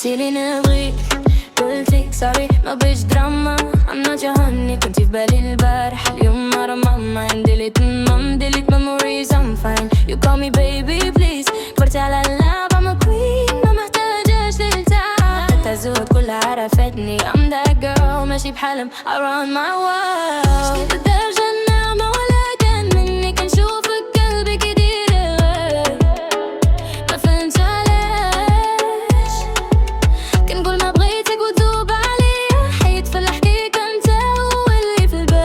قلتيلي نبغيك قلتي سوري ما بيش دراما I'm not your honey كنتي في بالي البارح اليوم مرة ماما delete مام delete memories I'm fine You call me baby please كبرت على اللعب I'm a queen ما محتاجاش تلتعب الزود كلها عرفتني I'm that girl ماشي بحلم I run my world لدرجة النعمة ولكن مني كان شوفك قلبي كتير غير ما فهمت علاش كنقول ما بغيتك وتذوب عليا حيت في الحقيقة انت هو اللي في البال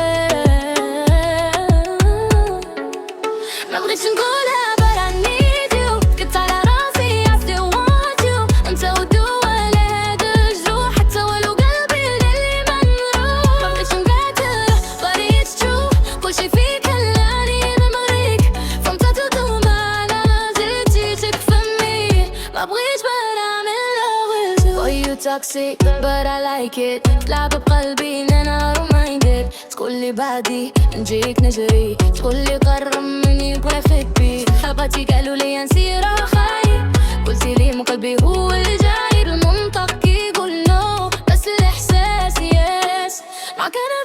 ما بغيتش نقولها but I need you كنت على راسي I still want you انت ودول هاد الجروح حتى ولو قلبي اللي منروح ما بغيتش نقاتل but it's true كلشي فيك خلاني نمريك from top to bottom انا زلت تكفني ما بغيتش but I'm in love with you Boy you toxic but I like it تلعب بقلبي نهار minded تقولي بعدي نجيك نجري تقولي قرب مني ولا فيك بي حباتي قالوا لي نسير خايب قلتي لي مو قلبي هو الجاي المنطق يقول نو بس الاحساس يس معك انا